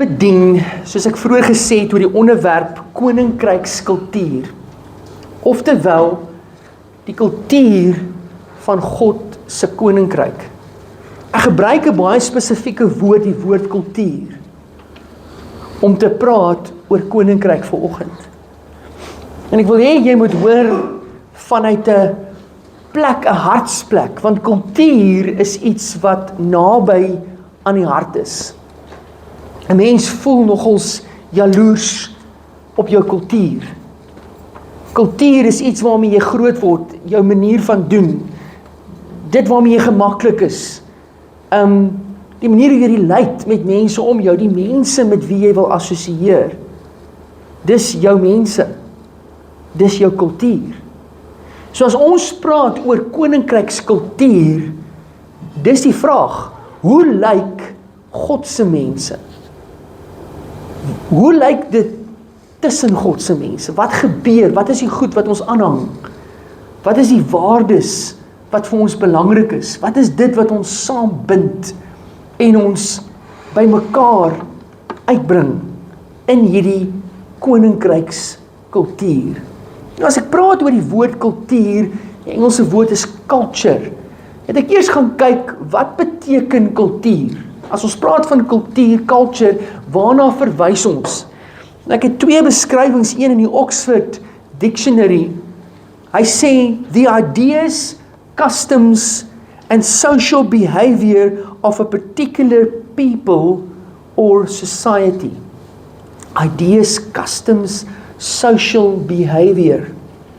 bedien, soos ek vroeër gesê het, oor die onderwerp koninkrykskultuur. Oftewel, die kultuur van God se koninkryk. Ek gebruik 'n baie spesifieke woord, die woord kultuur, om te praat oor koninkryk vanoggend. En ek wil hê jy moet hoor vanuit 'n plek, 'n hartsplek, want kultuur is iets wat naby aan die hart is. 'n Mens voel nogals jaloers op jou kultuur. Kultuur is iets waarmee jy groot word, jou manier van doen, dit waarmee jy gemaklik is. Die manier hoe jy relate met mense om jou, die mense met wie jy wil assosieer. Dis jou mense. Dis jou kultuur. So as ons praat oor koninkrykskultuur, dis die vraag, hoe lyk God se mense? Hoe lyk dit tussen God se mense? Wat gebeur? Wat is die goed wat ons aanhang? Wat is die waardes wat vir ons belangrik is? Wat is dit wat ons saambind en ons by mekaar uitbring in hierdie koninkrykskultuur? Nou as ek praat oor die woord kultuur, die Engelse woord is culture, het ek eers gaan kyk, wat beteken kultuur? As ons praat van kultuur, culture, waarna verwys ons? En ek het 2 beskrywings, een in die Oxford Dictionary. Hy sê, the ideas, customs, and social behavior of a particular people or society. Ideas, customs, social behavior.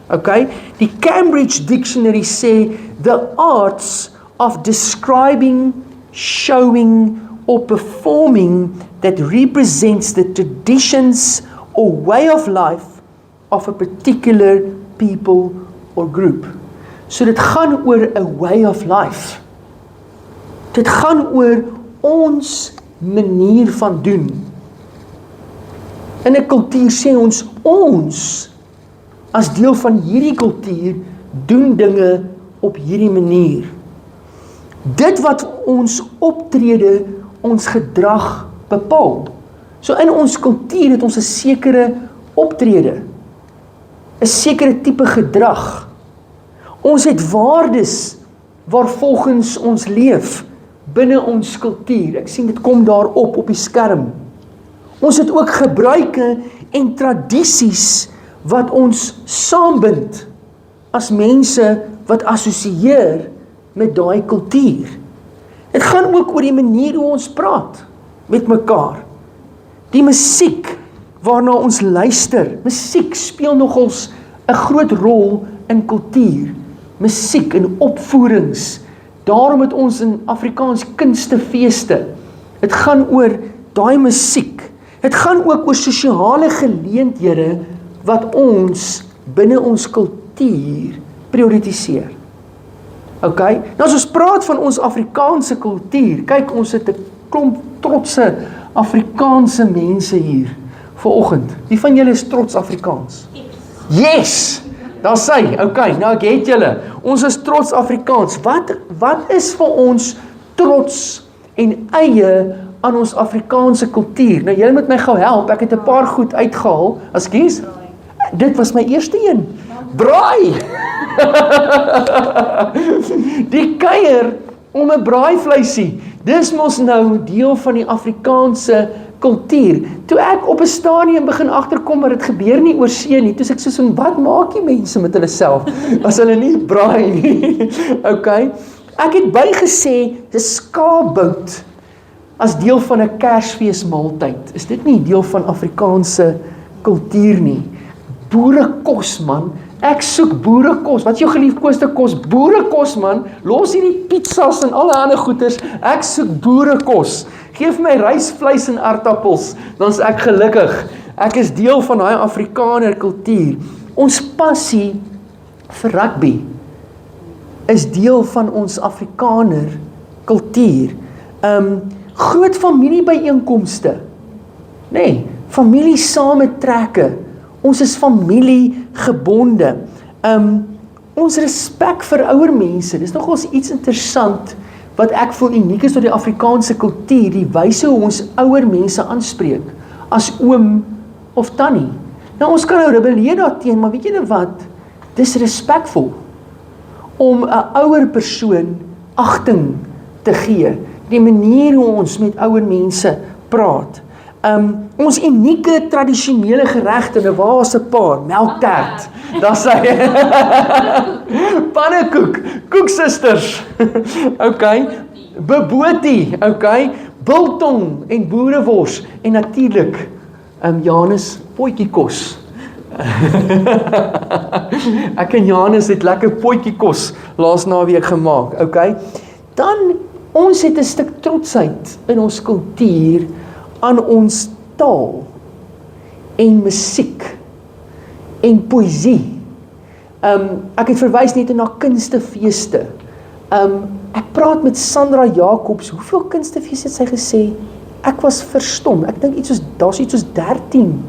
Okay? Die Cambridge Dictionary sê, the arts of describing, showing, or performing that represents the traditions or way of life of a particular people or group. So dit gaan oor 'n way of life. Dit gaan oor ons manier van doen. In 'n kultuur sê ons as deel van hierdie kultuur doen dinge op hierdie manier. Dit wat ons optrede, ons gedrag bepaal. So in ons kultuur het ons 'n sekere optrede, 'n sekere tipe gedrag. Ons het waardes waarvolgens ons leef binne ons kultuur. Ek sien dit kom daarop op die skerm. Ons het ook gebruike en tradisies wat ons saambind as mense wat assosieer met daai kultuur. Dit gaan ook oor die manier hoe ons praat met mekaar. Die musiek waarna ons luister. Musiek speel nogals 'n groot rol in kultuur. Musiek en opvoerings. Daarom het ons in Afrikaans kunstefeeste. Dit gaan oor daai musiek. Dit gaan ook oor sosiale geleenthede wat ons binne ons kultuur prioritiseer. Okay? Nou as ons praat van ons Afrikaanse kultuur, kyk, ons het 'n klomp trotse Afrikaanse mense hier vanoggend. Wie van julle is trots Afrikaans? Yes! Daar sê, okay, nou ek het julle. Ons is trots Afrikaans. Wat is vir ons trots en eie aan ons Afrikaanse kultuur? Nou julle moet my gou help. Ek het 'n paar goed uitgehaal. Ekskuus. Dit was my eerste een. Braai. Die kuier om 'n braaivleisie. Dis mos nou deel van die Afrikaanse kultuur. Toe ek op 'n stadium begin agterkom maar dit gebeur nie oor see nie. Toe sê ek soos, wat maak die mense met hulle self as hulle nie braai nie? Okay. Ek het bygesê dis skaapbout as deel van 'n Kersfeesmaaltyd. Is dit nie deel van Afrikaanse kultuur nie? Boerekos man. Ek soek boerekos. Wat is jou geliefkoeste kos? Boerekos man. Los hierdie pizzas en alle ander goeders. Ek soek boerekos. Geef my rys, vleis en aardappels, dan is ek gelukkig. Ek is deel van daai Afrikaner kultuur. Ons passie vir rugby is deel van ons Afrikaner kultuur. Groot familiebyeenkomste. Nee, familie samentrekke. Ons is familiegebonde. Ons respek vir ouer mense. Dis nogals iets interessant wat ek voel uniek is tot die Afrikaanse kultuur, die wyse hoe ons ouer mense aanspreek, as oom of tannie. Nou ons kan nou rebelleer daarteen, maar weet julle wat? Dis respekvol om 'n ouer persoon agting te gee. Die manier hoe ons met ouer mense praat. Ons unieke tradisionele geregte, nou waar is 'n paar? Melktert. Daar sê pannekoek, koeksusters. Okay, bobotie, okay, biltong en boerewors en natuurlik Janus potjiekos. Ek en Janus het lekker potjiekos laas naweek gemaak, okay? Dan ons het 'n stuk trotsheid in ons kultuur aan ons taal en musiek en poësie. Ek het verwys net na kunstefeeste. Ek praat met Sandra Jacobs, hoeveel kunstefeeste het sy gesê? Ek was verstom. Ek dink daar's iets soos 13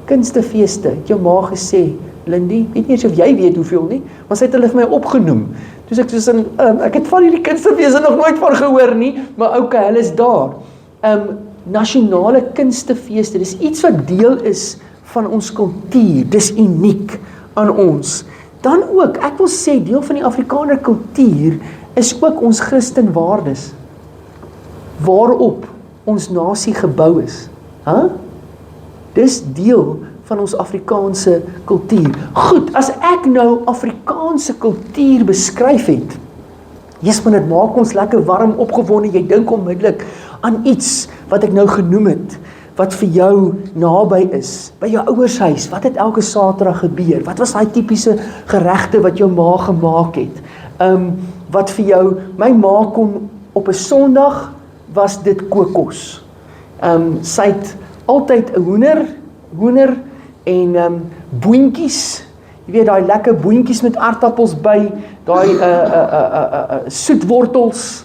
kunstefeeste. Het jou ma gesê, Lindy, weet nie eens of jy weet hoeveel nie, maar sy het hulle vir my opgenoem. Dus ek het van hierdie kunstefeeste nog nooit van gehoor nie, maar okay, hulle is daar. Nasionale kunstefeeste, dis iets wat deel is van ons kultuur, dis uniek aan ons. Dan ook, ek wil sê, deel van die Afrikaner kultuur is ook ons Christenwaardes, waarop ons nasie gebou is. Dis deel van ons Afrikaanse kultuur. Goed, as ek nou Afrikaanse kultuur beskryf het, maar dit maak ons lekker warm opgewonde, jy dink onmiddellik aan iets wat ek nou genoem het, wat vir jou naby is, by jou ouers huis, wat het elke Saterdag gebeur, wat was daai tipiese geregte wat jou ma gemaak het, wat vir jou, my ma kom op 'n Sondag, was dit kookos, sy het altyd 'n hoender en boontjies, jy weet daai lekker boontjies met aardappels by, daai soetwortels,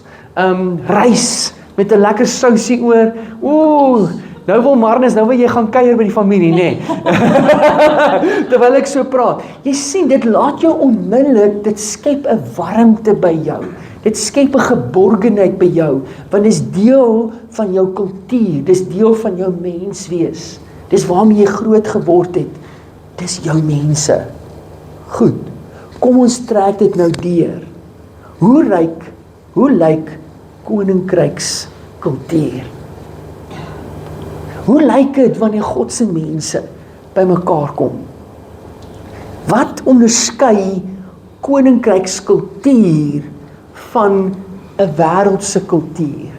rys met 'n lekker sousie oor. Nou wil Marnus, nou wil jy gaan kuier by die familie, nê? Terwyl ek so praat. Jy sien, dit laat jou onmiddellik, dit skep 'n warmte by jou. Dit skep 'n geborgenheid by jou, want dis deel van jou kultuur, dis deel van jou menswees. Dis waarmee jy groot geword het. Dis jou mense. Goed, kom ons trek dit nou deur. Hoe lyk koninkryks kultuur? Hoe lyk dit wanneer God se mense bymekaar kom? Wat onderskei koninkryks kultuur van 'n wêreldse kultuur?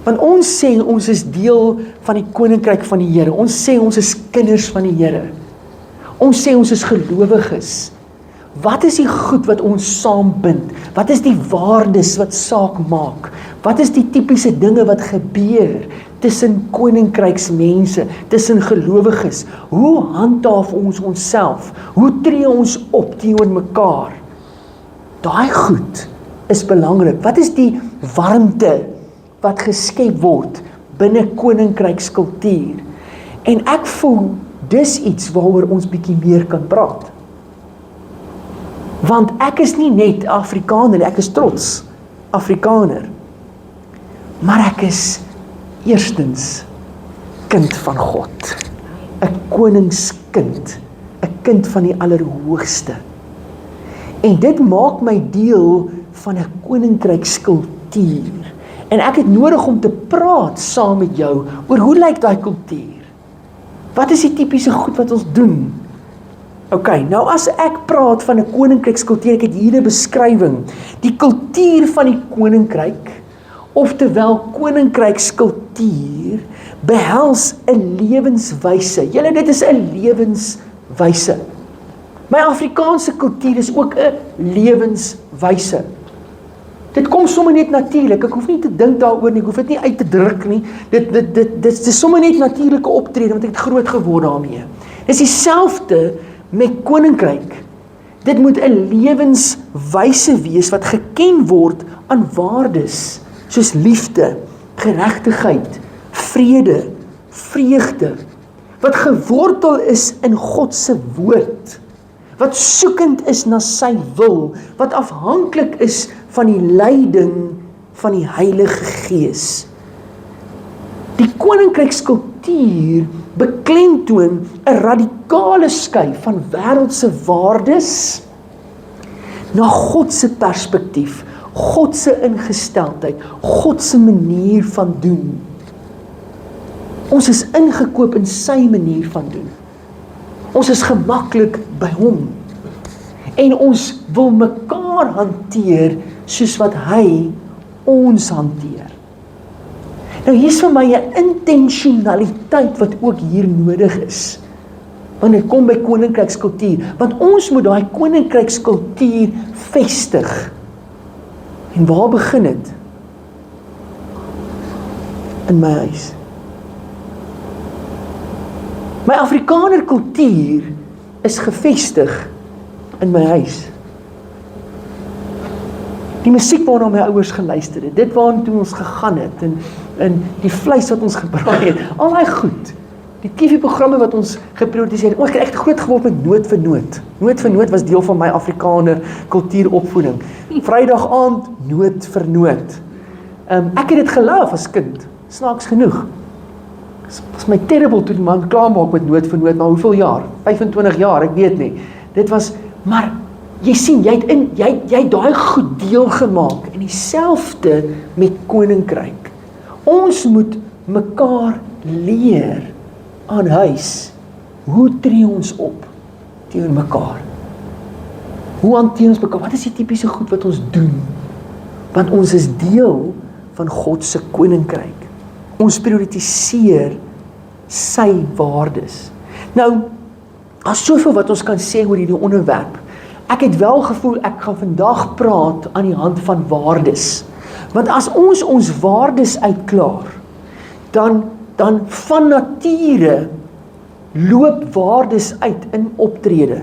Want ons sê ons is deel van die koninkryk van die Here. Ons sê ons is kinders van die Here. Ons sê ons is gelowiges. Wat is die goed wat ons saambind? Wat is die waardes wat saak maak? Wat is die tipiese dinge wat gebeur tussen koninkryksmense, tussen gelowiges? Hoe handhaaf ons onsself? Hoe tree ons op teenoor mekaar? Daai goed is belangrik. Wat is die warmte wat geskep word binne koninkrykskultuur? En ek voel dis iets waaroor ons bietjie meer kan praat. Want ek is nie net Afrikaner, ek is trots Afrikaner. Maar ek is eerstens kind van God. 'n Koningskind, 'n kind van die Allerhoogste. En dit maak my deel van 'n koninkrykskultuur. En ek het nodig om te praat saam met jou oor hoe lyk daai kultuur? Wat is die tipiese goed wat ons doen? Okay, nou as ek praat van 'n koninkrykskultuur, ek het hier 'n beskrywing. Die kultuur van die koninkryk, oftewel koninkrykskultuur, behels 'n lewenswyse. Julle, dit is 'n lewenswyse. My Afrikaanse kultuur is ook 'n lewenswyse. Dit kom sommer net natuurlik. Ek hoef nie te dink daaroor nie, ek hoef dit nie uit te druk nie. Dit is sommer net natuurlike optrede, want ek het groot geword daarmee. Dis dieselfde met koninkryk. Dit moet 'n lewenswyse wees wat geken word aan waardes soos liefde, geregtigheid, vrede, vreugde, wat gewortel is in God se woord, wat soekend is na sy wil, wat afhanklik is van die leiding van die Heilige Gees. Die koninkrykskultuur beklemtoon 'n radikale skuif van wêreldse waardes na God se perspektief, God se ingesteldheid, God se manier van doen. Ons is ingekoop in sy manier van doen. Ons is gemaklik by hom. En ons wil mekaar hanteer soos wat hy ons hanteer. Nou hier's vir my 'n intentionaliteit wat ook hier nodig is. Want dit kom by koninkrykskultuur, want ons moet daai koninkrykskultuur vestig. En waar begin dit? In my huis. My Afrikaner kultuur is gevestig in my huis. Die musiek waarna my ouers geluister het, dit waartoe ons gegaan het, en die vleis wat ons gebraai het, al daai goed, die TV-programme wat ons geprioritiseer het, ons het echt groot geword met Noot vir Noot. Noot vir Noot was deel van my Afrikaner kultuuropvoeding. Vrydag aand, Noot vir Noot. Ek het dit geloof as kind, snaaks genoeg. Dit was my terrible toe die man klaarmaak met Noot vir Noot, maar hoeveel jaar? 25 jaar, ek weet nie. Dit was, maar jy sien, jy het daai goed deel gemaak, en dieselfde met koninkryk. Ons moet mekaar leer aan huis. Hoe tree ons op teenoor mekaar? Hoe hanteer ons mekaar? Wat is die tipiese goed wat ons doen? Want ons is deel van God se koninkryk. Ons prioritiseer sy waardes. Nou, as soveel wat ons kan sê oor hierdie onderwerp. Ek het wel gevoel, ek gaan vandag praat aan die hand van waardes. Want as ons waardes uitklaar, dan van nature loop waardes uit in optrede.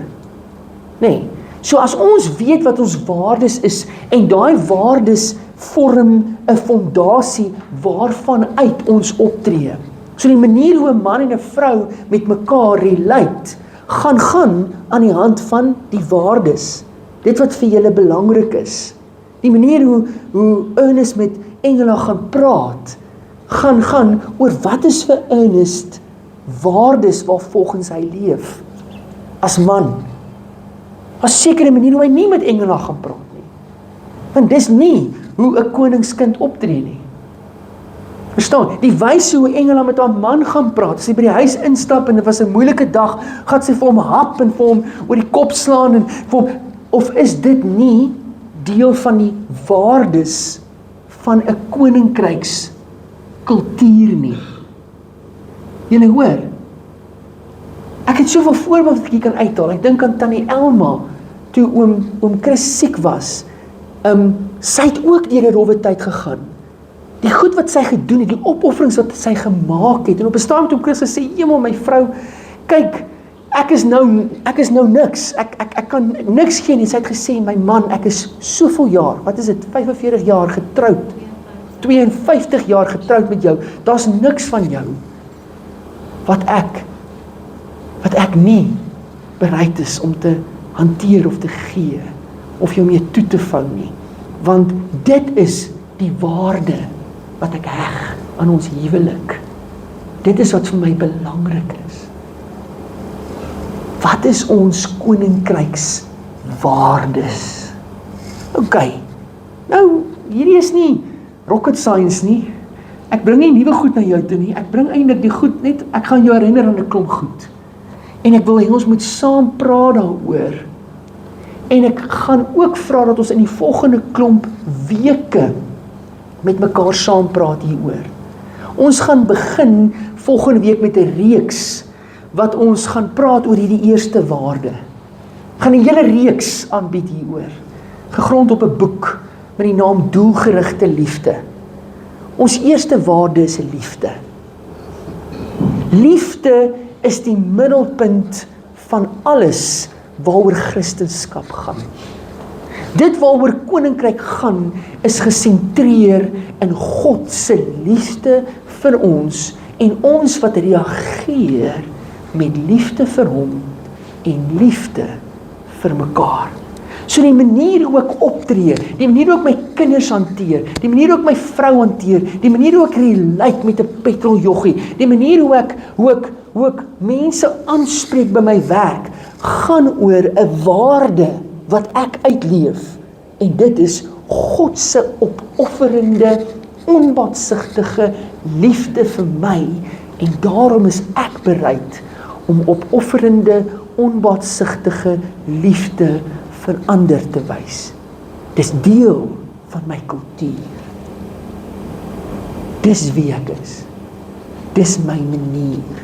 Nee, so as ons weet wat ons waardes is, en daai waardes vorm 'n fondasie waarvan uit ons optree. So die manier hoe 'n man en 'n vrou met mekaar relate, gaan aan die hand van die waardes. Dit wat vir julle belangrik is. Die manier hoe Ernest met Engela gaan praat, gaan oor wat is vir Ernest waardes waarvolgens hy leef as man. As sekere manier hoe hy nie met Engela gaan praat nie. Want dis nie hoe 'n koningskind optree nie. Verstaan, die wyse hoe Engela met haar man gaan praat, as sy by die huis instap en dit was 'n moeilike dag, gaan sy vir hom hap en vir hom oor die kop slaan en vir hom, of is dit nie deel van die waardes van 'n koninkryks kultuur nie? Julle hoor, ek het soveel voorbeelde wat ek hier kan uithaal. Ek dink aan Tannie Elma, toe oom Chris siek was, sy het ook deur 'n rowwe tyd gegaan. Die goed wat sy gedoen het, die opofferings wat sy gemaak het, en op 'n stadium toe Chris gesê, "Hemel, my vrou, kyk, ek is nou niks, ek kan niks gee nie." Sy het gesê, "My man, ek is soveel jaar, wat is dit, 45 jaar getroud, 52 jaar getroud met jou, daar's niks van jou, wat ek nie bereid is om te hanteer of te gee, of jou mee toe te vou nie, want dit is die waarde wat ek heg aan ons huwelik. Dit is wat vir my belangrik is. Wat is ons koninkryks waardes? OK, nou, hierdie is nie rocket science nie. Ek bring nie nuwe goed na jou toe nie. Ek bring eintlik die goed net, ek gaan jou herinner aan 'n klomp goed. En ek wil hê ons moet saam praat daaroor. En ek gaan ook vra dat ons in die volgende klomp weke met mekaar saam praat hieroor. Ons gaan begin volgende week met 'n reeks wat ons gaan praat oor hierdie eerste waarde. Gaan 'n hele reeks aanbied hieroor, gegrond op 'n boek met die naam Doelgerigte Liefde. Ons eerste waarde is liefde. Liefde is die middelpunt van alles waaroor Christendom gaan. Dit waaroor koninkryk gaan, is gesentreer in God se liefde vir ons, en ons wat reageer met liefde vir hom en liefde vir mekaar. So die manier hoe ek optree, die manier hoe ek my kinders hanteer, die manier hoe ek my vrou hanteer, die manier hoe ek relate met 'n petroljoggie, die manier hoe ek mense aanspreek by my werk, gaan oor 'n waarde wat ek uitleef. En dit is God se opofferende, onbaatsigtige liefde vir my. En daarom is ek bereid om opofferende, onbaatsigtige liefde vir ander te wys. Dis deel van my kultuur. Dis wie ek is. Dis my manier.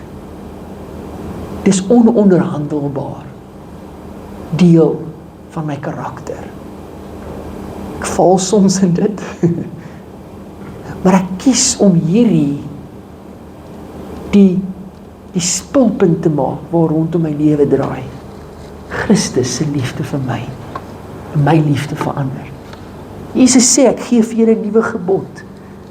Dis ononderhandelbaar. Deel van my karakter. Ek val soms in dit. Maar ek kies om hierdie die spulpunt te maak waar rondom my lewe draai. Christus se liefde vir my. En my liefde vir ander. Jesus sê, ek gee vir julle 'n nuwe gebod,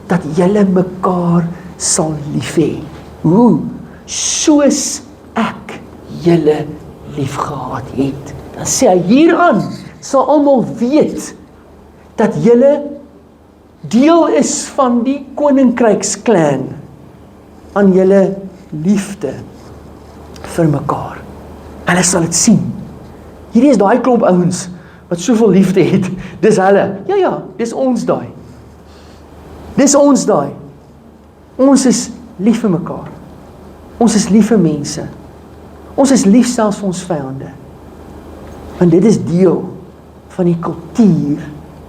dat julle mekaar sal lief hê. Hoe? Soos ek julle lief gehad het. Dan sê hy, hieraan sal almal weet dat julle deel is van die koninkryksklan aan julle liefde vir mekaar. Hulle sal dit sien. Hierdie is daai klomp ouens wat soveel liefde het. Dis hulle. Ja, dis ons daai. Dis ons daai. Ons is lief vir mekaar. Ons is lief vir mense. Ons is lief selfs vir ons vyande. Want dit is deel van die kultuur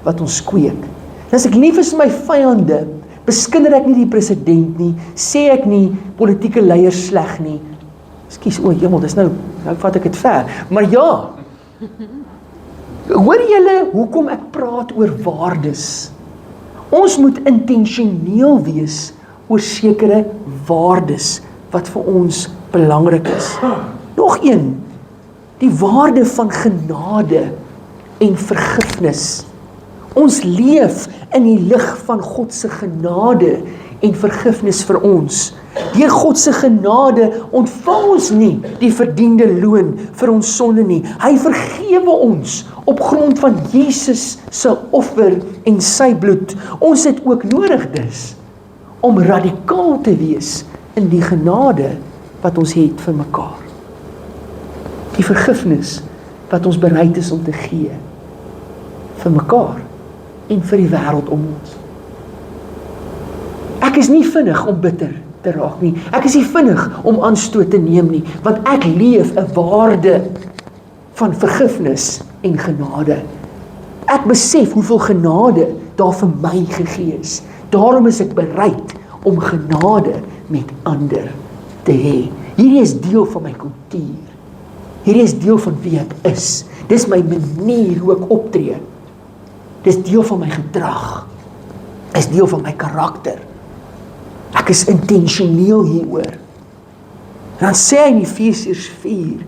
wat ons kweek. En as ek lief is vir my vyande, beskinder ek nie die president nie, sê ek nie politieke leiers sleg nie. Ekskuus, o jemmel, dis nou vat ek dit ver. Maar ja, hoor julle hoekom ek praat oor waardes? Ons moet intentioneel wees oor sekere waardes wat vir ons belangrik is. Nog een, die waarde van genade en vergifnis. Ons leef in die lig van God se genade en vergifnis vir ons. Deur God se genade ontvang ons nie die verdiende loon vir ons sonde nie. Hy vergewe ons op grond van Jesus se offer en sy bloed. Ons het ook nodig dus om radikaal te wees in die genade wat ons het vir mekaar. Die vergifnis wat ons bereid is om te gee vir mekaar en vir die wêreld om ons. Ek is nie vinnig om bitter te raak nie. Ek is nie vinnig om aanstoot te neem nie, want ek leef 'n waarde van vergifnis en genade. Ek besef hoeveel genade daar vir my gegee is. Daarom is ek bereid om genade met ander te hê. Hierdie is deel van my kultuur. Hierdie is deel van wie ek is. Dis my manier hoe ek optree. Dis deel van my gedrag. Dis deel van my karakter. Ek is intentioneel hieroor. En dan sê hy in Efesiërs 4,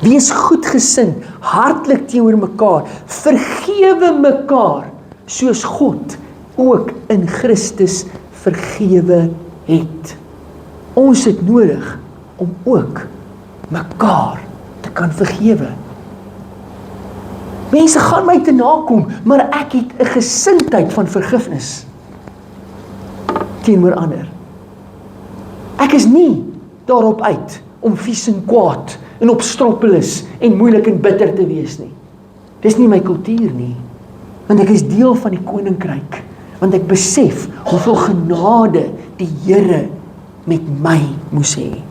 wees goedgesind, hartlik teenoor mekaar, vergewe mekaar, soos God ook in Christus vergewe het. Ons het nodig om ook mekaar te kan vergewe. Mense gaan my te nakom, maar ek het 'n gesindheid van vergifnis teenoor ander. Ek is nie daarop uit om vies en kwaad en opstroppelis en moeilik en bitter te wees nie. Dis nie my kultuur nie. Want ek is deel van die koninkryk. Want ek besef hoeveel genade die Here met my moes hê.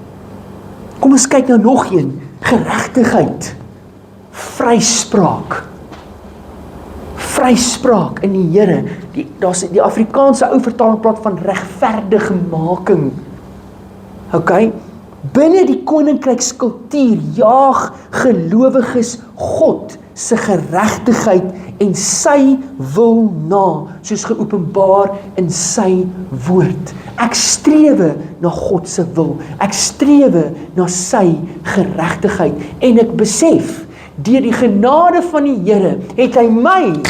Kom ons kyk nou nog een. Geregtigheid. Vryspraak. Vryspraak in die Here. Die Afrikaanse ou vertaling praat van regverdigmaking. Okay? Binne die koninkrykskultuur jaag gelowiges God se geregtigheid en sy wil na, soos geopenbaar in sy woord. Ek strewe na God se wil. Ek strewe na sy geregtigheid en ek besef deur die genade van die Here het hy my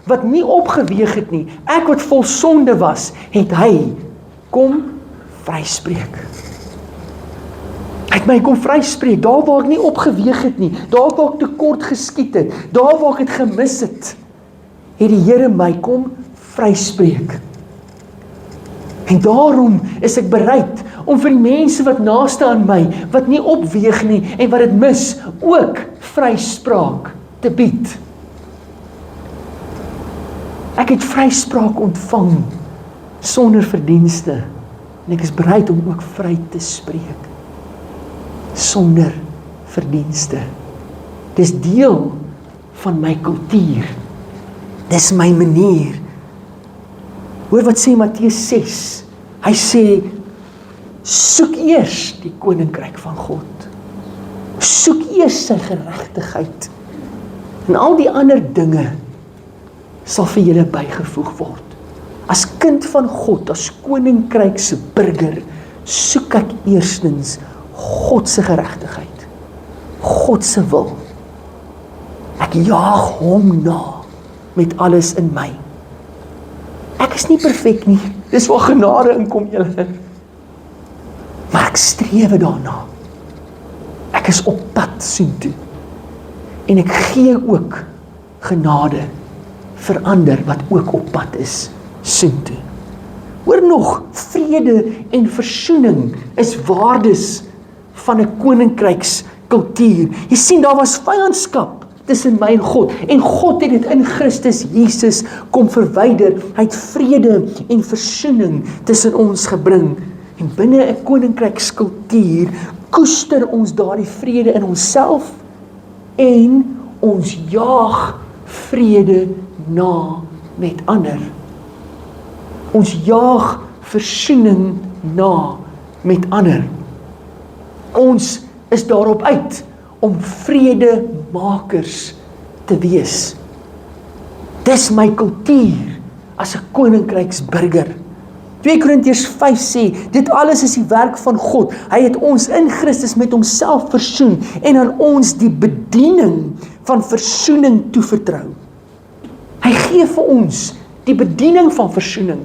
wat nie opgeweeg het nie, ek wat vol sonde was, het hy kom vryspreek. Hy het my kom vryspreek, daar waar ek nie opgeweeg het nie, daar waar ek tekort geskiet het, daar waar ek het gemis het, het die Here my kom vryspreek. En daarom is ek bereid om vir die mense wat naaste aan my, wat nie opweeg nie en wat dit mis, ook vryspraak te bied. Ek het vryspraak ontvang sonder verdienste en ek is bereid om ook vry te spreek sonder verdienste. Dis deel van my kultuur. Dis my manier. Hoor wat sê Matteus 6. Hy sê, soek eers die koninkryk van God. Soek eers sy geregtigheid. En al die ander dinge sal vir julle bygevoeg word. As kind van God, as koninkryks burger, soek ek eerstens God se geregtigheid. God se wil. Ek jaag hom na met alles in my. Ek is nie perfek nie. Dis waar genade inkom julle. Maar ek streef daarna. Ek is op pad soontoe. En ek gee ook genade vir ander wat ook op pad is soontoe. Hoor nog, vrede en versoening is waardes van 'n koninkrykskultuur. Jy sien, daar was vyandskap tussen my en God het dit in Christus Jesus kom verwyder. Hy het vrede en versoening tussen ons gebring. En binne 'n koninkrykskultuur koester ons daardie vrede in onsself en ons jaag vrede na met ander. Ons jaag versoening na met ander. Ons is daarop uit om vredemakers te wees. Dis my kultuur as 'n koninkryksburger. 2 Korintiërs 5 sê, dit alles is die werk van God. Hy het ons in Christus met homself versoen en aan ons die bediening van versoening toevertrou. Hy gee vir ons die bediening van versoening.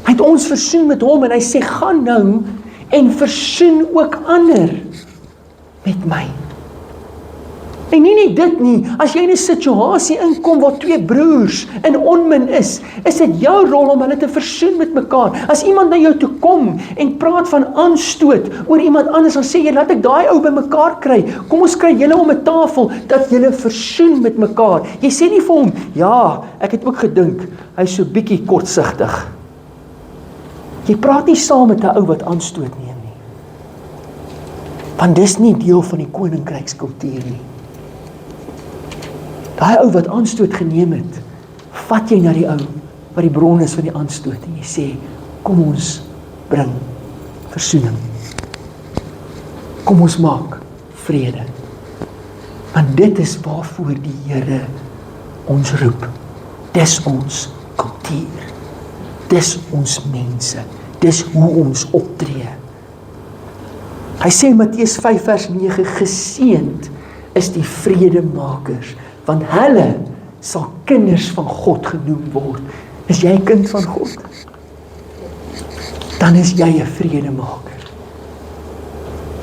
Hy het ons versoen met hom en hy sê, gaan nou en versoen ook ander met my. En nie net dit nie, as jy in 'n situasie inkom waar 2 broers in onmin is dit jou rol om hulle te versoen met mekaar. As iemand na jou toe kom en praat van aanstoot oor iemand anders, dan sê jy, laat ek daai ou by mekaar kry. Kom ons kry julle om 'n tafel, dat julle versoen met mekaar. Jy sê nie vir hom, ja, ek het ook gedink, hy is so bietjie kortsigtig. Jy praat nie saam met 'n ou wat aanstoot neem nie. Want dis nie deel van die koninkrykskultuur nie. Daai ou wat aanstoot geneem het, vat jy na die ou wat die bron is van die aanstoot en jy sê, kom ons bring versoening. Kom ons maak vrede. Want dit is waarvoor die Here ons roep. Dis ons kultuur. Dis ons mense. Dis hoe ons optree. Hy sê in Matteus 5 vers 9, geseënd is die vredemakers, want hulle sal kinders van God genoem word. Is jy 'n kind van God? Dan is jy 'n vredemaker.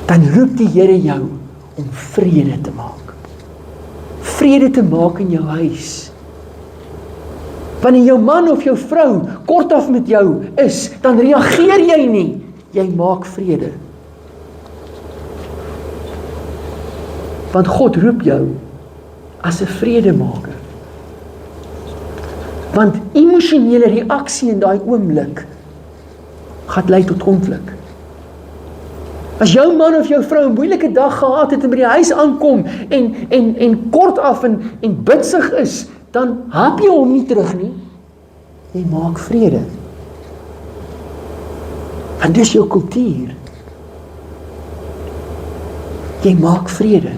Dan roep die Here jou om vrede te maak. Vrede te maak in jou huis. Wanneer jou man of jou vrou kortaf met jou is, dan reageer jy nie. Jy maak vrede. Want God roep jou as 'n vredemaker. Want emosionele reaksie in daai oomblik gaan lei tot konflik. As jou man of jou vrou 'n moeilike dag gehad het en by die huis aankom en kort af en bitsig is, dan hap jy hom nie terug nie. Jy maak vrede. En dis jou kultuur. Jy maak vrede.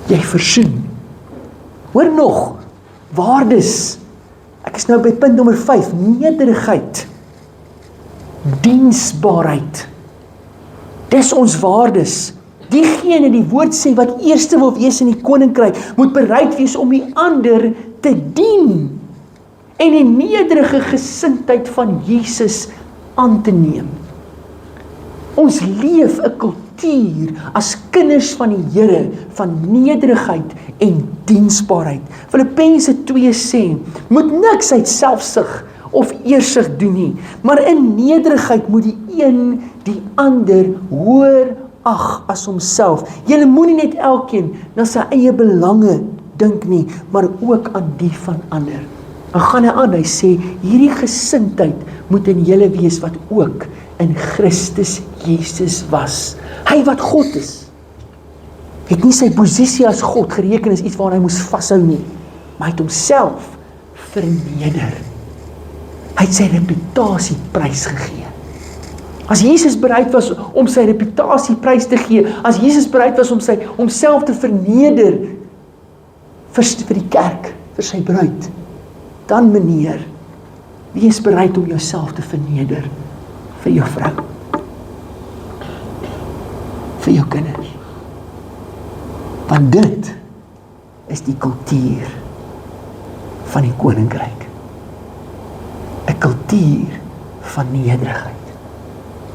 Jy versoen. Hoor nog, waardes. Ek is nou by punt nommer 5, nederigheid. Diensbaarheid. Dis ons waardes. Diegene die woord sê wat eerste wil wees in die koninkryk, moet bereid wees om die ander te dien en die nederige gesindheid van Jesus aan te neem. Ons leef 'n kultuur as kinders van die Here van nederigheid en diensbaarheid. Filippense 2 sê, moet niks uit selfsug of eersug doen nie, maar in nederigheid moet die een die ander hoër ag as homself. Julle moenie net elkeen na sy eie belange dink nie, maar ook aan die van ander. Dan gaan hy aan, hy sê, hierdie gesindheid moet in julle wees wat ook in Christus Jesus was. Hy wat God is, het nie sy posisie as God gereken as iets waaraan hy moes vashou nie, maar hy het homself verneder. Hy het sy reputasie prys gegee. As Jesus bereid was om sy reputasie prys te gee, as Jesus bereid was om homself te verneder vir die kerk, vir sy bruid, dan meneer, wie is bereid om jouself te verneder vir jou vrou, vir jou kinders? Want dit is die kultuur van die koninkryk. 'n Kultuur van nederigheid.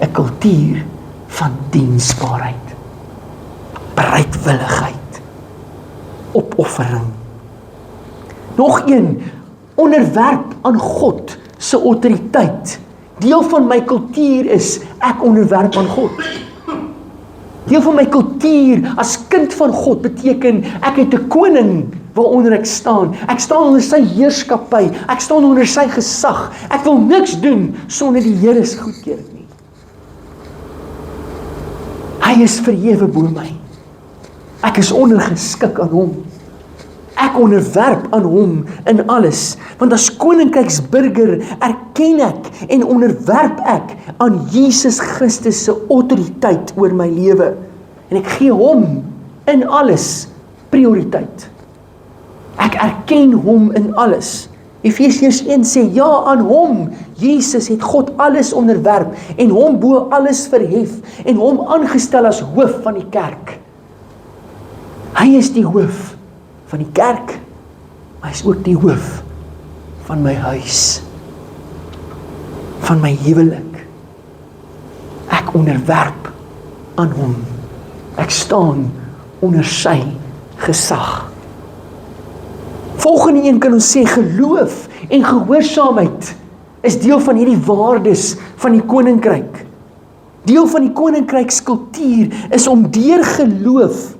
'n Kultuur van diensbaarheid. Bereidwilligheid. Opoffering. Nog een, onderwerp aan God se autoriteit. Deel van my kultuur is, ek onderwerp aan God. Deel van my kultuur as kind van God beteken, ek het 'n koning waaronder ek staan. Ek staan onder sy heerskappy. Ek staan onder sy gesag. Ek wil niks doen sonder die Here se goedkeuring nie. Hy is verhewe bo my. Ek is ondergeskik aan hom. Ek onderwerp aan hom in alles. Want as koninkryksburger erken ek en onderwerp ek aan Jesus Christus se autoriteit oor my lewe. En ek gee hom in alles prioriteit. Ek erken hom in alles. Efesiërs 1 sê, ja, aan hom, Jesus, het God alles onderwerp en hom bo alles verhef en hom aangestel as hoof van die kerk. Hy is die hoof van die kerk, maar hy is ook die hoof van my huis, van my huwelik. Ek onderwerp aan hom. Ek staan onder sy gesag. Volgende een kan ons sê, geloof en gehoorsaamheid is deel van hierdie waardes van die koninkryk. Deel van die koninkrykskultuur is om deur geloof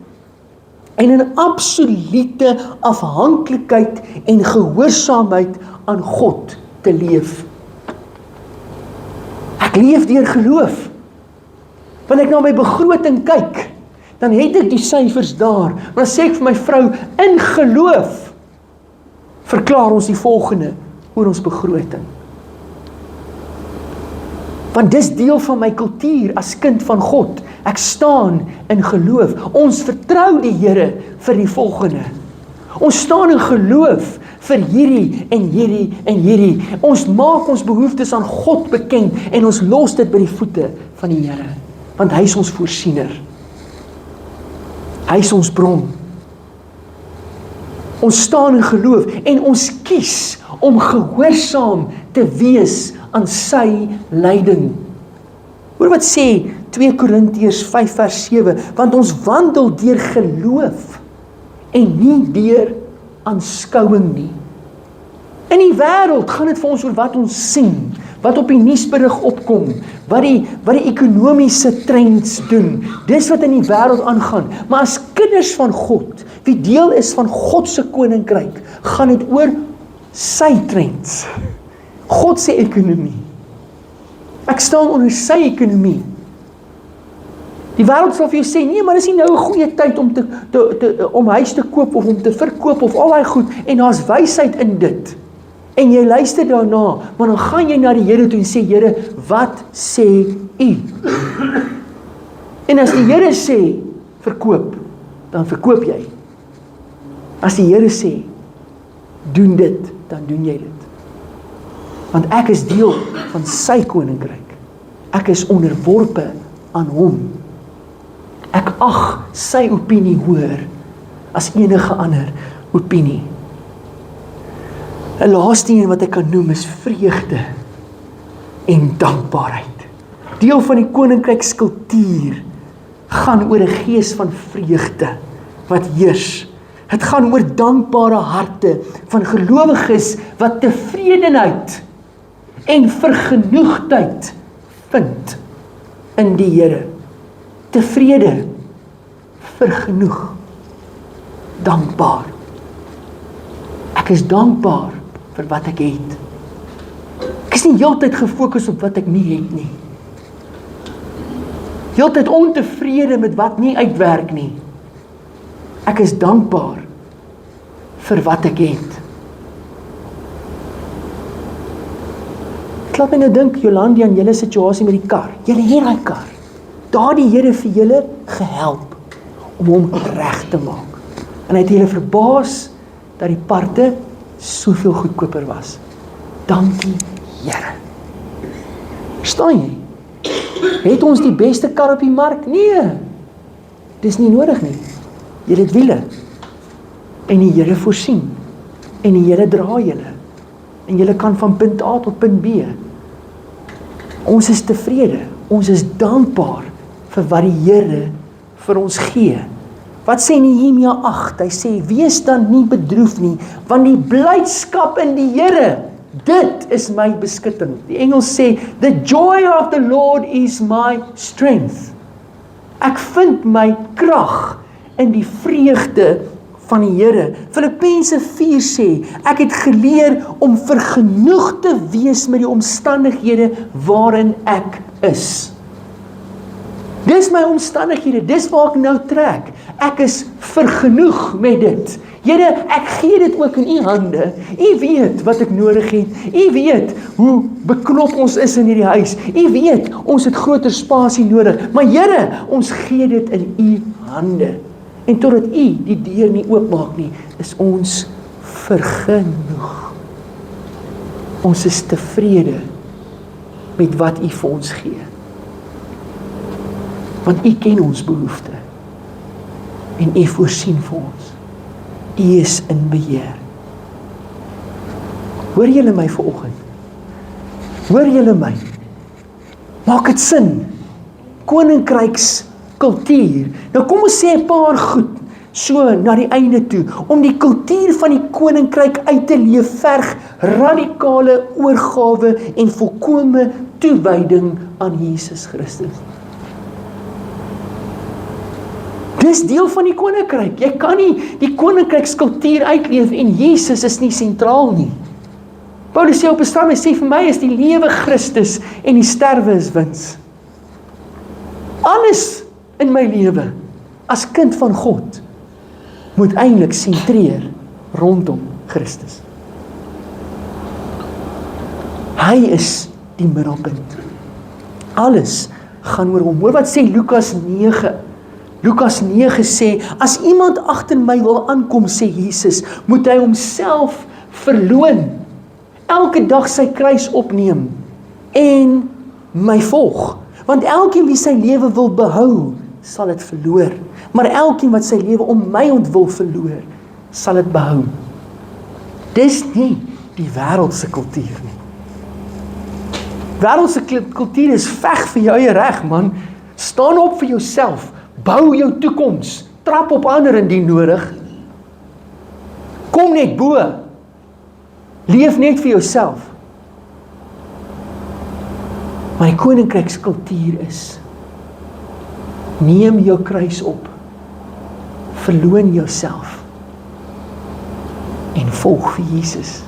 en in absolute afhanklikheid en gehoorsaamheid aan God te leef. Ek leef deur geloof. Wanneer ek na my begroting kyk, dan het ek die syfers daar, maar dan sê ek vir my vrou, in geloof verklaar ons die volgende oor ons begroting. Want dis deel van my kultuur as kind van God. Ek staan in geloof. Ons vertrou die Here vir die volgende. Ons staan in geloof vir hierdie en hierdie en hierdie. Ons maak ons behoeftes aan God bekend en ons los dit by die voete van die Here. Want hy is ons voorsiener. Hy is ons bron. Ons staan in geloof en ons kies om gehoorsaam te wees aan sy leiding. Hoor wat sê 2 Korintiërs 5 vers 7, want ons wandel deur geloof en nie deur aanskouing nie. In die wêreld gaan dit vir ons oor wat ons sien, wat op die nuusberig opkom, wat die ekonomiese trends doen. Dis wat in die wêreld aangaan. Maar as kinders van God, wie deel is van God se koninkryk, gaan dit oor sy trends. God se ekonomie. Ek staan onder sy ekonomie. Die wêreld sal vir jou sê, nee, maar dis nie nou 'n goeie tyd om huis te koop of om te verkoop of al daai goed, en daar's wysheid in dit. En jy luister daarna, maar dan gaan jy na die Here toe en sê, Here, wat sê U? En as die Here sê, verkoop, dan verkoop jy. As die Here sê, doen dit, dan doen jy dit. Want ek is deel van sy koninkryk. Ek is onderworpe aan hom. Ek ag sy opinie hoër as enige ander opinie. 'n Laaste een wat ek kan noem is vreugde en dankbaarheid. Deel van die koninkrykskultuur gaan oor 'n gees van vreugde wat heers. Het gaan oor dankbare harte van gelowiges wat tevredenheid en vergenoegdheid vind in die Here. Tevrede, vergenoeg, dankbaar. Ek is dankbaar vir wat ek het. Ek is nie heeltyd gefokus op wat ek nie het nie. Heeltyd ontevrede met wat nie uitwerk nie. Ek is dankbaar vir wat ek het. Ek laat my nou dink, Jolandi, aan julle situasie met die kar. Julle het daai kar. Daar die Here vir julle gehelp om hom reg te maak. En hy het julle verbaas dat die parte soveel goedkoper was. Dankie, Here. Verstaan jy? Het ons die beste kar op die mark? Nee. Dis nie nodig nie. Julle het wiele. En die Here voorsien. En die Here dra julle. En julle kan van punt A tot punt B. Ons is tevrede. Ons is dankbaar vir wat die Here vir ons gee. Wat sê Nehemia 8? Hy sê, wees dan nie bedroef nie, want die blydskap in die Here, dit is my beskutting. Die Engels sê, the joy of the Lord is my strength. Ek vind my krag in die vreugde van die Here. Filippense 4 sê, ek het geleer om vergenoeg te wees met die omstandighede waarin ek is. Dis my omstandighede, dis waar ek nou trek. Ek is vergenoeg met dit. Here, ek gee dit ook in u hande. U weet wat ek nodig het. U weet hoe beknop ons is in hierdie huis. U weet, ons het groter spasie nodig. Maar Here, ons gee dit in u hande. En totdat u die deur nie oopmaak nie, is ons vergenoeg. Ons is tevrede met wat u vir ons gee. Want u ken ons behoefte. En u voorsien vir ons. U is in beheer. Hoor julle my vanoggend? Hoor julle my? Maak dit sin? Koninkryks kultuur. Nou kom ons sê 'n paar goed so na die einde toe. Om die kultuur van die koninkryk uit te leef verg radikale oorgawe en volkome toewyding aan Jesus Christus. Dis deel van die koninkryk. Jy kan nie die koninkrykskultuur uitleef en Jesus is nie sentraal nie. Paulus sê op 'n stadium, hy sê vir my is die lewe Christus en die sterwe is wins. Alles in my lewe as kind van God moet eintlik sentreer rondom Christus. Hy is die middelpunt. Alles gaan oor hom. Hoor wat sê Lukas 9. Lukas 9 sê, as iemand agter my wil aankom, sê Jesus, moet hy homself verloon, elke dag sy kruis opneem en my volg. Want elkeen wie sy lewe wil behou, sal dit verloor. Maar elkeen wat sy lewe om my ontwil verloor, sal dit behou. Dis nie die wêreldse kultuur nie. Wêreldse kultuur is veg vir jou eie reg, man. Staan op vir jouself. Bou jou toekoms, trap op ander indien nodig. Kom net bo. Leef net vir jouself. Maar die koninkrykskultuur is, neem jou kruis op, verloon jouself en volg vir Jesus.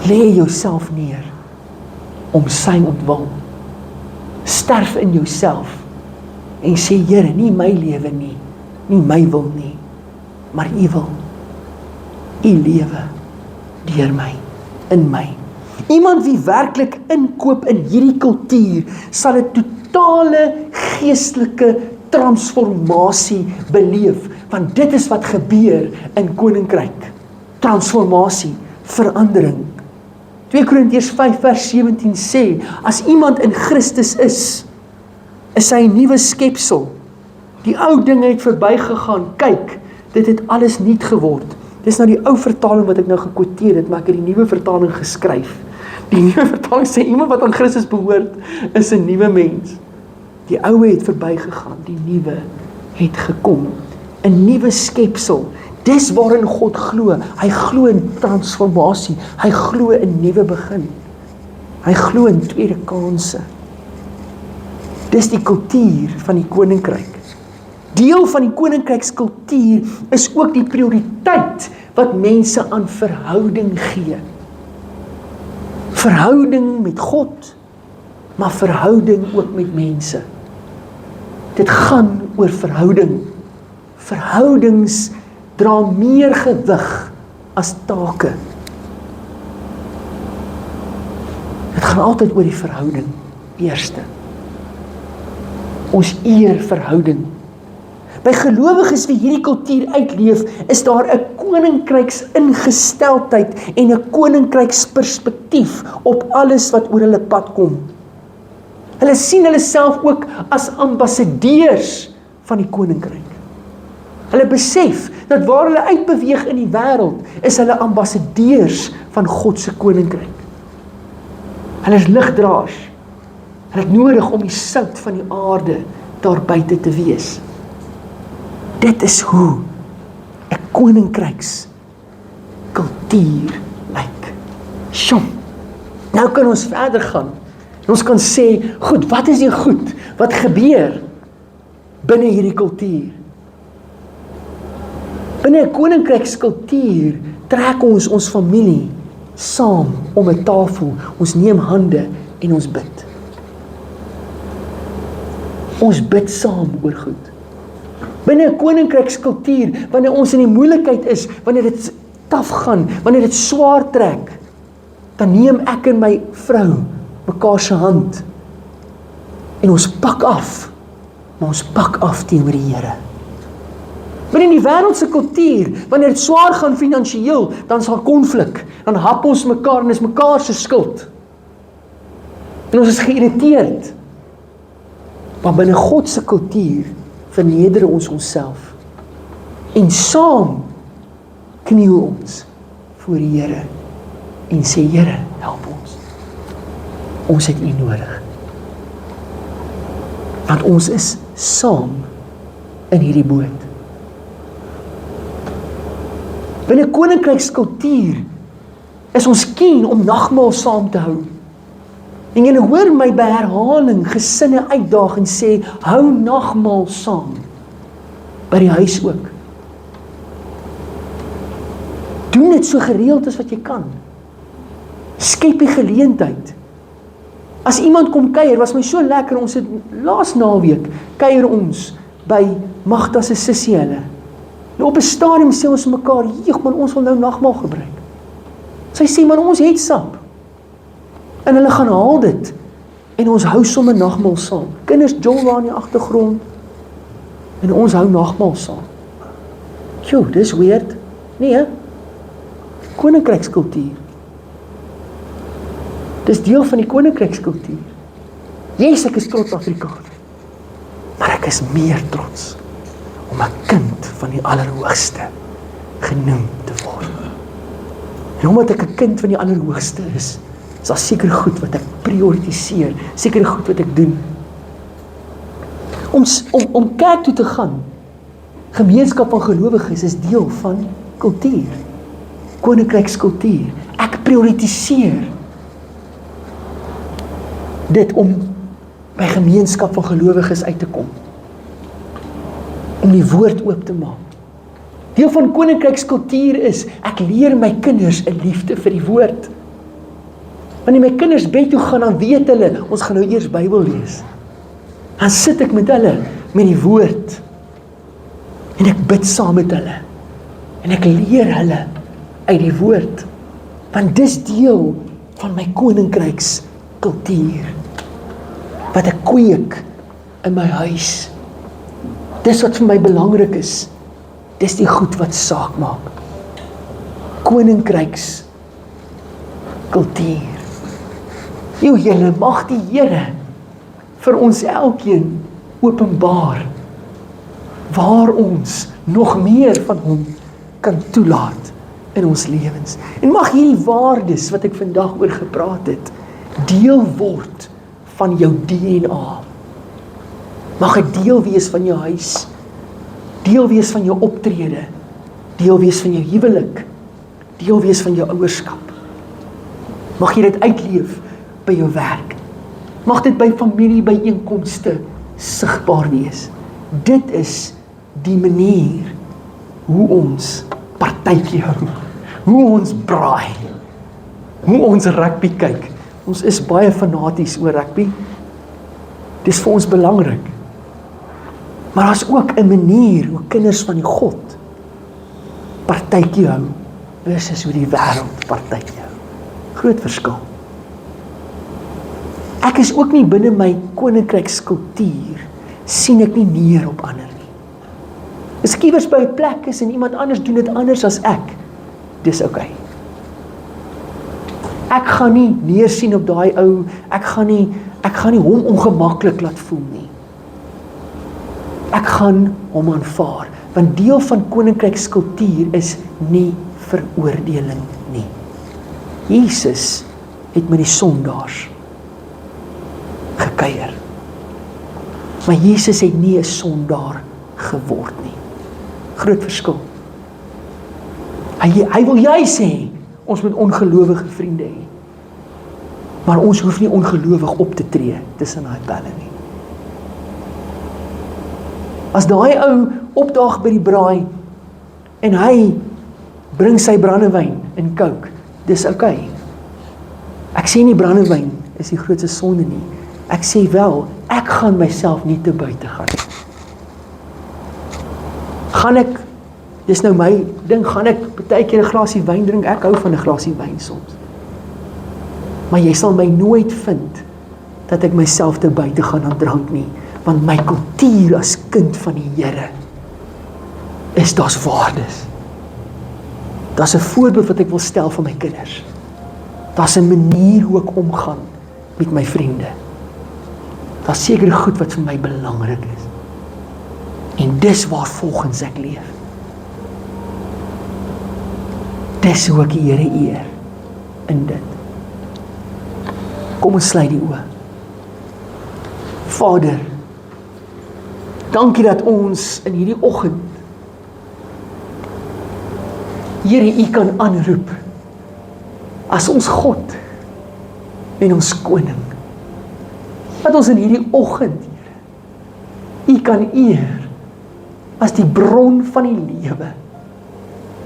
Lê jouself neer om sy ontwil. Sterf in jouself. En sê, Here, nie my lewe nie, nie my wil nie, maar u wil, u lewe, deur my, in my. Iemand wie werklik inkoop in hierdie kultuur, sal 'n totale geestelike transformasie beleef, want dit is wat gebeur in koninkryk. Transformasie, verandering. 2 Korintiërs 5 vers 17 sê, as iemand in Christus is hy 'n nuwe skepsel. Die ou dinge het verbygegaan. Kyk, dit het alles nuut geword. Dis nou die ou vertaling wat ek nou gekwoteer het, maar ek het die nuwe vertaling geskryf. Die nuwe vertaling sê, iemand wat aan Christus behoort, is 'n nuwe mens. Die ou het verbygegaan, die nuwe het gekom. 'n nuwe skepsel. Dis waarin God glo. Hy glo in transformasie. Hy glo in nuwe begin. Hy glo in tweede kanse. Dis die kultuur van die koninkryk. Deel van die koninkrykskultuur is ook die prioriteit wat mense aan verhouding gee. Verhouding met God, maar verhouding ook met mense. Dit gaan oor verhouding. Verhoudings dra meer gewig as take. Dit gaan altyd oor die verhouding, eerste. Ons eer verhouding. By gelowiges wie hierdie kultuur uitleef, is daar 'n koninkryksingesteldheid en 'n koninkryksperspektief op alles wat oor hulle pad kom. Hulle sien hulle self ook as ambassadeurs van die koninkryk. Hulle besef dat waar hulle uitbeweeg in die wêreld, is hulle ambassadeurs van God se koninkryk. Hulle is ligdraers. Hulle het nodig om die sout van die aarde daar buite te wees. Dit is hoe 'n koninkrykskultuur lyk. Sjoe. Nou kan ons verder gaan. En ons kan sê, goed, wat is die goed? Wat gebeur binne hierdie kultuur? Binne 'n koninkrykskultuur trek ons familie saam om 'n tafel. Ons neem hande en ons bid. Ons bid saam oor goed. Binne 'n koninkrykskultuur, wanneer ons in die moeilikheid is, wanneer dit taaf gaan, wanneer dit swaar trek, dan neem ek en my vrou mekaar se hand en ons pak af, maar ons pak af teenoor die Here. Binne die wêreldse kultuur, wanneer dit swaar gaan finansiëel, dan is daar konflik, dan hap ons mekaar en is mekaar se skuld. En ons is geïrriteerd. Maar binne God se kultuur verneder ons onsself. En saam kniel ons voor die Here en sê, Here, help ons. Ons het U nodig. Want ons is saam in hierdie boot. Binne koninkrykskultuur is ons keen om nagmaal saam te hou. En julle hoor my by herhaling gesinne uitdaag en sê, hou nagmaal saam. By die huis ook. Doen dit so gereeld as wat jy kan. Skep die geleentheid. As iemand kom kuier, was my so lekker, ons het laas naweek kuier ons by Magda se sussie hulle. En op 'n stadium sê ons mekaar, "Jeeg man, ons wil nou nagmaal gebruik." Sy sê, "Man, ons het sap." En hulle gaan haal dit. En ons hou sommer nagmaal saam. Kinders jol daar in die agtergrond. En ons hou nagmaal saam. Joe, dis weird. Nee, koninkrykskultuur. Dis deel van die koninkrykskultuur. Yes, ek is trots Afrikaner. Maar ek is meer trots om 'n kind van die Allerhoogste genoem te word. En omdat ek 'n kind van die Allerhoogste is daar seker goed wat ek prioritiseer, seker goed wat ek doen. Om kerk toe te gaan, gemeenskap van gelowiges is deel van kultuur, koninkrykskultuur. Ek prioritiseer dit om by gemeenskap van gelowiges uit te kom. Om die woord oop te maak. Deel van koninkrykskultuur is, ek leer my kinders 'n liefde vir die woord. Wanneer my kinders bed toe gaan, dan weet hulle, ons gaan nou eers Bybel lees. Dan sit ek met hulle, met die woord. En ek bid saam met hulle. En ek leer hulle uit die woord. Want dis deel van my koninkrykskultuur. Wat ek kweek in my huis. Dis wat vir my belangrik is. Dis die goed wat saak maak. Koninkrykskultuur. Julle mag die Here vir ons elkeen openbaar waar ons nog meer van hom kan toelaat in ons lewens. En mag hierdie waardes wat ek vandag oor gepraat het, deel word van jou DNA. Mag dit deel wees van jou huis, deel wees van jou optrede, deel wees van jou huwelik, deel wees van jou ouerskap. Mag jy dit uitleef by jou werk. Mag dit by familiebyeenkomste sigbaar wees. Dit is die manier hoe ons partytjie hou, hoe ons braai, hoe ons rugby kyk. Ons is baie fanaties oor rugby. Dis vir ons belangrik. Maar daar is ook 'n manier hoe kinders van die God partytjie hou versus hoe die wêreld partytjie hou. Groot verskil. Ek is ook nie binne my koninkrykskultuur, sien ek nie neer op ander nie. As ek iewers by 'n plek is en iemand anders doen dit anders as ek, dis okay. Ek gaan nie neersien op daai ou, ek gaan nie hom ongemaklik laat voel nie. Ek gaan hom aanvaar, want deel van koninkrykskultuur is nie veroordeling nie. Jesus het met die sondaars gekuier. Maar Jesus het nie 'n sondaar geword nie. Groot verskil. Hy wil juis sê, ons moet ongelowige vriende hê. Maar ons hoef nie ongelowig op te tree tussen daai pelle nie. As daai ou opdaag by die braai en hy bring sy brandewyn en coke, dis okay. Ek sê nie brandewyn is die grootste sonde nie. Ek sê wel, ek gaan myself nie te buite gaan. Gaan ek, dis nou my ding, gaan ek partykeer 'n glasie wyn drink, ek hou van 'n glasie wyn soms. Maar jy sal my nooit vind dat ek myself te buite gaan aan drank nie, want my kultuur as kind van die Here is daar's waardes. Daar's 'n voorbeeld wat ek wil stel vir my kinders. Daar's 'n manier hoe ek omgaan met my vriende. Daar's sekere goed wat vir my belangrik is. En dis waar volgens ek leef. Dis hoe ek die Here eer in dit. Kom ons sluit die oë. Vader, dankie dat ons in hierdie oggend, Here, U kan aanroep as ons God en ons koning. Dat ons in hierdie oggend, Here, U kan eer as die bron van die lewe,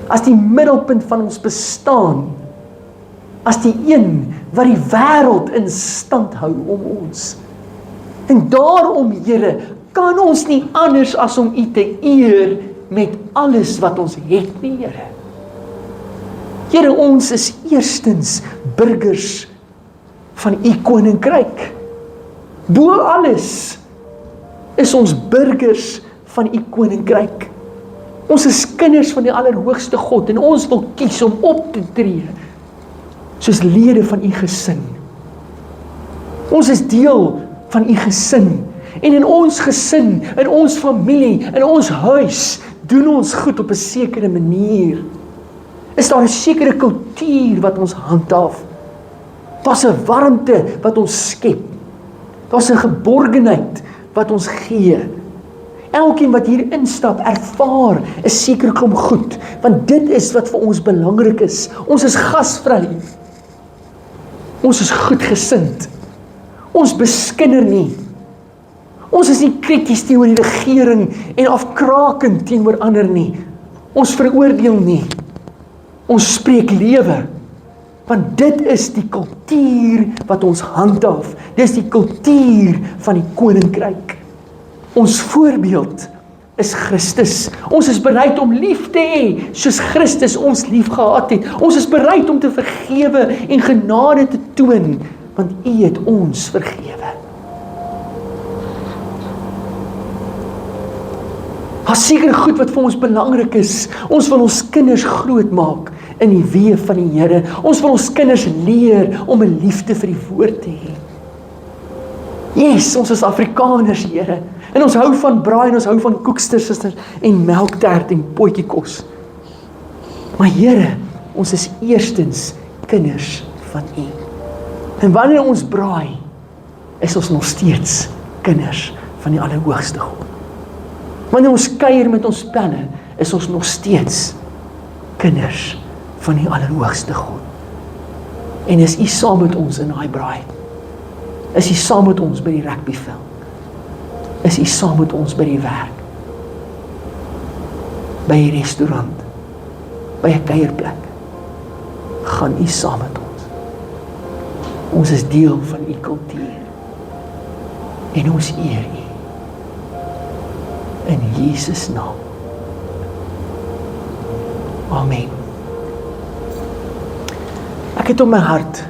as die middelpunt van ons bestaan, as die een wat die wêreld in stand hou om ons. En daarom, Here, kan ons nie anders as om U te eer met alles wat ons het nie, Here. Here, ons is eerstens burgers van U koninkryk. Bo alles is ons burgers van U koninkryk. Ons is kinders van die Allerhoogste God en ons wil kies om op te tree soos lede van U gesin. Ons is deel van U gesin en in ons gesin, in ons familie, in ons huis doen ons goed op 'n sekere manier. Is daar 'n sekere kultuur wat ons handhaaf. Daar's 'n warmte wat ons skep. Daar's 'n geborgenheid wat ons gee. Elkeen wat hier instap, ervaar 'n sekere klomp goed, want dit is wat vir ons belangrik is. Ons is gasvry. Ons is goedgesind. Ons beskinder nie. Ons is nie krities teenoor die regering en afkrakend teenoor ander nie. Ons veroordeel nie. Ons spreek lewe. Want dit is die kultuur wat ons handhaaf. Dis die kultuur van die koninkryk. Ons voorbeeld is Christus. Ons is bereid om lief te hê, soos Christus ons lief gehad het. Ons is bereid om te vergewe en genade te toon, want U het ons vergewe. Daar's seker goed wat vir ons belangrik is. Ons wil ons kinders grootmaak in die weë van die Here. Ons wil ons kinders leer om 'n liefde vir die woord te hê. Yes, ons is Afrikaners, Here. En ons hou van braai en ons hou van koekstersusters en melktert en potjiekos. Maar Here, ons is eerstens kinders van U. En wanneer ons braai, is ons nog steeds kinders van die Allerhoogste God. Wanneer ons kuier met ons pelle, is ons nog steeds kinders van die Allerhoogste God. En is U saam met ons in daai braai? Is U saam met ons by die rugbyveld? Is U saam met ons by die werk? By die restaurant? By 'n kuierplek? Gaan U saam met ons? Ons is deel van U kultuur. En ons eer U. In Jesus naam. Amen. Ek het op my hart